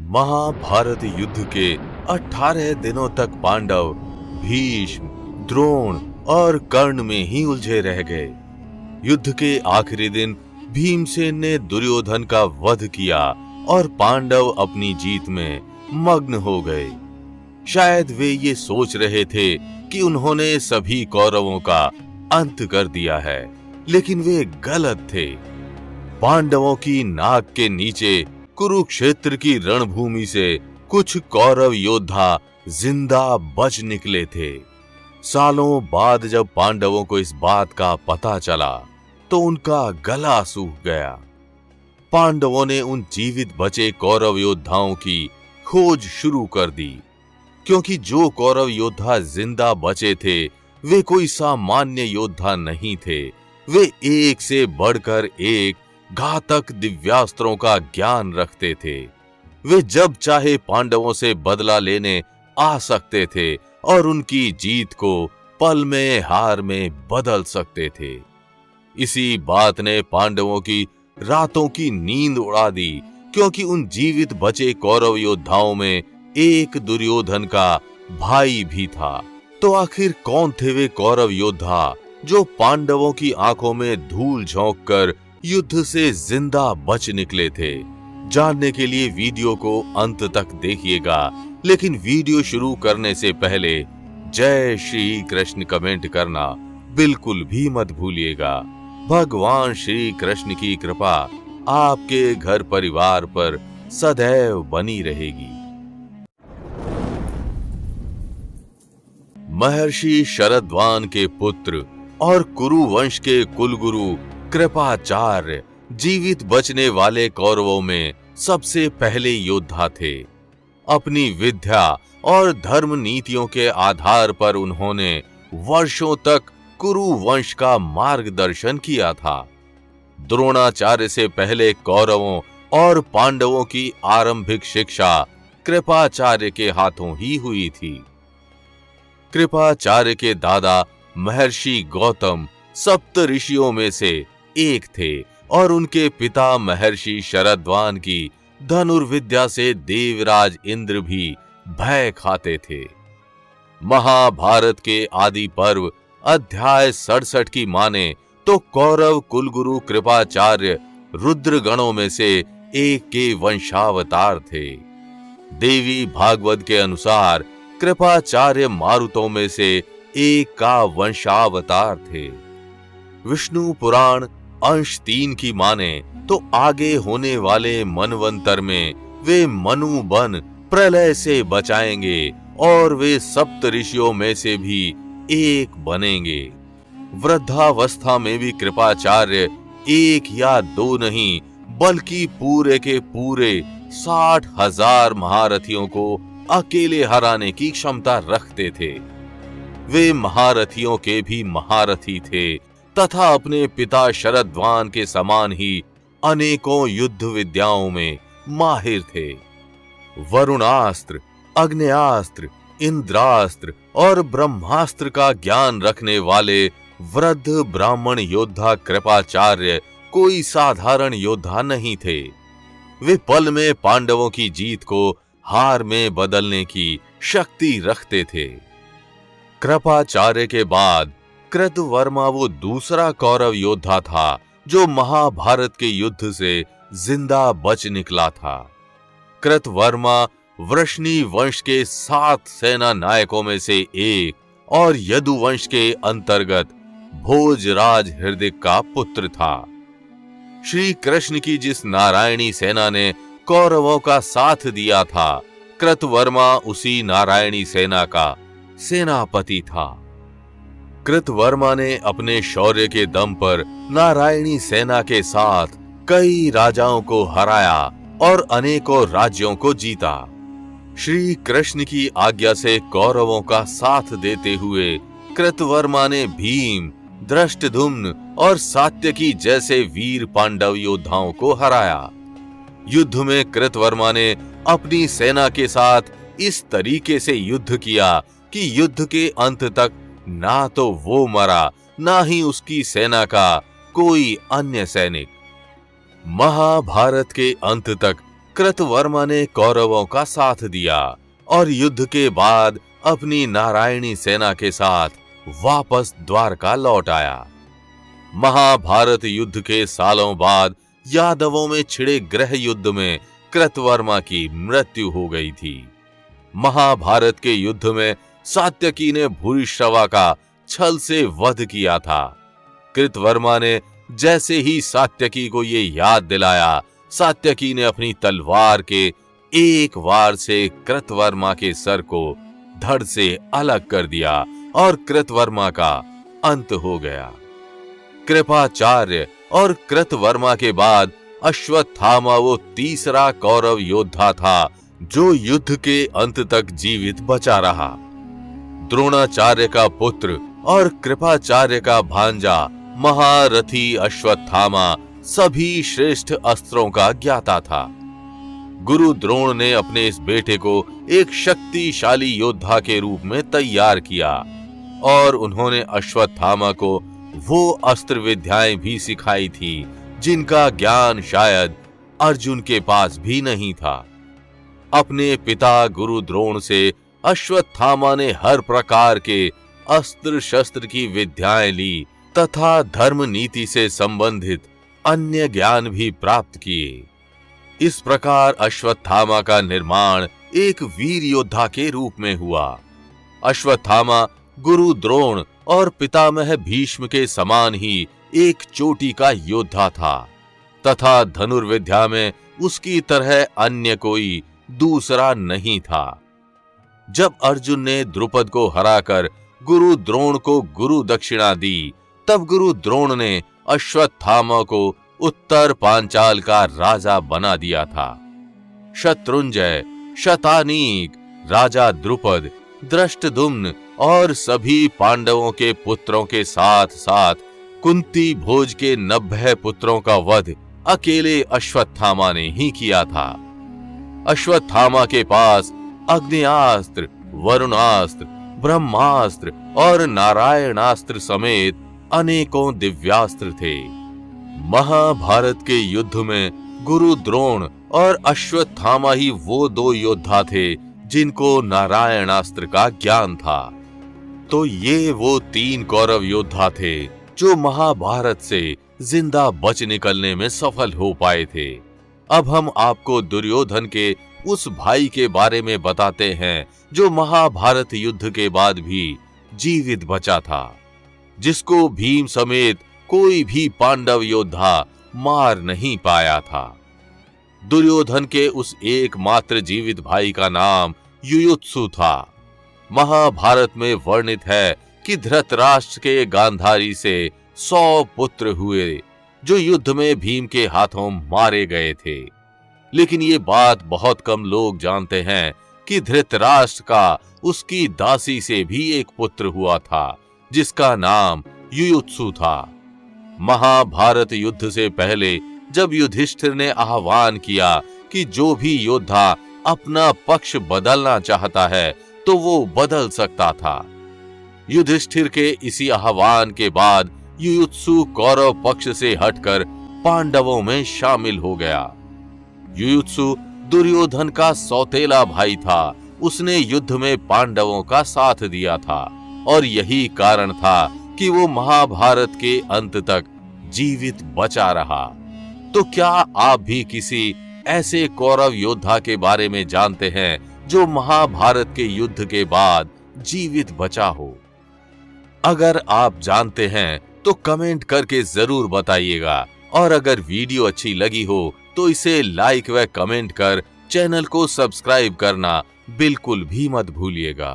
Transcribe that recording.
महाभारत युद्ध के 18 दिनों तक पांडव भीष्म, द्रोण और कर्ण में ही उलझे रह गए। युद्ध के आखिरी दिन भीमसेन ने दुर्योधन का वध किया और पांडव अपनी जीत में मग्न हो गए। शायद वे ये सोच रहे थे कि उन्होंने सभी कौरवों का अंत कर दिया है, लेकिन वे गलत थे। पांडवों की नाक के नीचे कुरुक्षेत्र की रणभूमि से कुछ कौरव योद्धा जिंदा बच निकले थे। सालों बाद जब पांडवों को इस बात का पता चला तो उनका गला सूख गया। पांडवों ने उन जीवित बचे कौरव योद्धाओं की खोज शुरू कर दी, क्योंकि जो कौरव योद्धा जिंदा बचे थे वे कोई सामान्य योद्धा नहीं थे। वे एक से बढ़कर एक घातक दिव्यास्त्रों का ज्ञान रखते थे। वे जब चाहे पांडवों से बदला लेने आ सकते थे और उनकी जीत को पल में हार में बदल सकते थे। इसी बात ने पांडवों की रातों की नींद उड़ा दी, क्योंकि उन जीवित बचे कौरव योद्धाओं में एक दुर्योधन का भाई भी था। तो आखिर कौन थे वे कौरव योद्धा जो पांडवों की आंखों में धूल झोंककर युद्ध से जिंदा बच निकले थे? जानने के लिए वीडियो को अंत तक देखिएगा, लेकिन वीडियो शुरू करने से पहले जय श्री कृष्ण कमेंट करना बिल्कुल भी मत भूलिएगा। भगवान श्री कृष्ण की कृपा आपके घर परिवार पर सदैव बनी रहेगी। महर्षि शरद्वान के पुत्र और कुरु वंश के कुलगुरु कृपाचार्य जीवित बचने वाले कौरवों में सबसे पहले योद्धा थे। अपनी विद्या और धर्म नीतियों के आधार पर उन्होंने वर्षों तक कुरु वंश का मार्गदर्शन किया था। द्रोणाचार्य से पहले कौरवों और पांडवों की आरंभिक शिक्षा कृपाचार्य के हाथों ही हुई थी। कृपाचार्य के दादा महर्षि गौतम सप्त ऋषियों में से एक थे और उनके पिता महर्षि शरद्वान की धनुर्विद्या से देवराज इंद्र भी भय खाते थे। महाभारत के आदि पर्व अध्याय 67 की माने तो कौरव कुलगुरु कृपाचार्य रुद्र गणों में से एक के वंशावतार थे। देवी भागवत के अनुसार कृपाचार्य मारुतों में से एक का वंशावतार थे। विष्णु पुराण अंश 3 की माने तो आगे होने वाले मनवंतर में वे मनु बन प्रलय से बचाएंगे और वे सप्त ऋषियों में से भी एक बनेंगे। वृद्धावस्था में भी कृपाचार्य एक या दो नहीं बल्कि पूरे के पूरे 60,000 महारथियों को अकेले हराने की क्षमता रखते थे। वे महारथियों के भी महारथी थे तथा अपने पिता शरद्वान के समान ही अनेकों युद्ध विद्याओं में माहिर थे। वरुणास्त्र, अग्नेयास्त्र, इंद्रास्त्र और ब्रह्मास्त्र का ज्ञान रखने वाले वृद्ध ब्राह्मण योद्धा कृपाचार्य कोई साधारण योद्धा नहीं थे। वे पल में पांडवों की जीत को हार में बदलने की शक्ति रखते थे। कृपाचार्य के बाद कृतवर्मा वो दूसरा कौरव योद्धा था जो महाभारत के युद्ध से जिंदा बच निकला था। कृतवर्मा वृष्णि वंश के 7 सेना नायकों में से एक और यदुवंश के अंतर्गत भोजराज हृदय का पुत्र था। श्री कृष्ण की जिस नारायणी सेना ने कौरवों का साथ दिया था, कृतवर्मा उसी नारायणी सेना का सेनापति था। कृतवर्मा ने अपने शौर्य के दम पर नारायणी सेना के साथ कई राजाओं को हराया और अनेकों राज्यों को जीता। श्री कृष्ण की आज्ञा से कौरवों का साथ देते हुए कृतवर्मा ने भीम, धृष्टद्युम्न और सात्यकी जैसे वीर पांडव योद्धाओं को हराया। युद्ध में कृतवर्मा ने अपनी सेना के साथ इस तरीके से युद्ध किया कि युद्ध के अंत तक ना तो वो मरा, ना ही उसकी सेना का कोई अन्य सैनिक। महाभारत के अंत तक कृतवर्मा ने कौरवों का साथ दिया और युद्ध के बाद अपनी नारायणी सेना के साथ वापस द्वारका लौट आया। महाभारत युद्ध के सालों बाद यादवों में छिड़े गृह युद्ध में कृतवर्मा की मृत्यु हो गई थी। महाभारत के युद्ध में सात्यकी ने भूरिश्रवा का छल से वध किया था। कृतवर्मा ने जैसे ही सात्यकी को ये याद दिलाया, सात्यकी ने अपनी तलवार के एक वार से कृतवर्मा के सर को धड़ से अलग कर दिया और कृतवर्मा का अंत हो गया। कृपाचार्य और कृतवर्मा के बाद अश्वत्थामा वो तीसरा कौरव योद्धा था जो युद्ध के अंत तक जीवित बचा रहा। द्रोणाचार्य का पुत्र और कृपाचार्य का भांजा महारथी अश्वत्थामा सभी श्रेष्ठ अस्त्रों का ज्ञाता था। गुरु द्रोण ने अपने इस बेटे को एक शक्तिशाली योद्धा के रूप में तैयार किया और उन्होंने अश्वत्थामा को वो अस्त्र विद्याएं भी सिखाई थी जिनका ज्ञान शायद अर्जुन के पास भी नहीं था। अपने पिता गुरु द्रोण से अश्वत्थामा ने हर प्रकार के अस्त्र शस्त्र की विद्याएं ली तथा धर्म नीति से संबंधित अन्य ज्ञान भी प्राप्त किए। इस प्रकार अश्वत्थामा का निर्माण एक वीर योद्धा के रूप में हुआ। अश्वत्थामा गुरु द्रोण और पितामह भीष्म के समान ही एक चोटी का योद्धा था तथा धनुर्विद्या में उसकी तरह अन्य कोई दूसरा नहीं था। जब अर्जुन ने द्रुपद को हराकर गुरु द्रोण को गुरु दक्षिणा दी, तब गुरु द्रोण ने अश्वत्थामा को उत्तर पांचाल का राजा बना दिया था। शत्रुंजय, शतानीक, राजा द्रुपद, दृष्टद्युम्न और सभी पांडवों के पुत्रों के साथ साथ कुंती भोज के 90 पुत्रों का वध अकेले अश्वत्थामा ने ही किया था। अश्वत्थामा के पास अग्नियास्त्र, वरुणास्त्र, ब्रह्मास्त्र और नारायणास्त्र समेत अनेकों दिव्यास्त्र थे। महाभारत के युद्ध में गुरु द्रोण और अश्वत्थामा ही वो दो योद्धा थे जिनको नारायणास्त्र का ज्ञान था। तो ये वो 3 कौरव योद्धा थे जो महाभारत से जिंदा बच निकलने में सफल हो पाए थे। अब हम आपको दुर्योधन के उस भाई के बारे में बताते हैं जो महाभारत युद्ध के बाद भी जीवित बचा था, जिसको भीम समेत कोई भी पांडव योद्धा मार नहीं पाया था। दुर्योधन के उस एकमात्र जीवित भाई का नाम युयुत्सु था। महाभारत में वर्णित है कि धृतराष्ट्र के गांधारी से 100 पुत्र हुए जो युद्ध में भीम के हाथों मारे गए थे। लेकिन ये बात बहुत कम लोग जानते हैं कि धृतराष्ट्र का उसकी दासी से भी एक पुत्र हुआ था जिसका नाम युयुत्सु था। महाभारत युद्ध से पहले जब युधिष्ठिर ने आह्वान किया कि जो भी योद्धा अपना पक्ष बदलना चाहता है तो वो बदल सकता था। युधिष्ठिर के इसी आह्वान के बाद युयुत्सु कौरव पक्ष से हटकर पांडवों में शामिल हो गया। युयुत्सु दुर्योधन का सौतेला भाई था। उसने युद्ध में पांडवों का साथ दिया था और यही कारण था कि वो महाभारत के अंत तक जीवित बचा रहा। तो क्या आप भी किसी ऐसे कौरव योद्धा के बारे में जानते हैं जो महाभारत के युद्ध के बाद जीवित बचा हो? अगर आप जानते हैं तो कमेंट करके जरूर बताइएगा और अगर वीडियो अच्छी लगी हो तो इसे लाइक व कमेंट कर चैनल को सब्सक्राइब करना बिल्कुल भी मत भूलिएगा।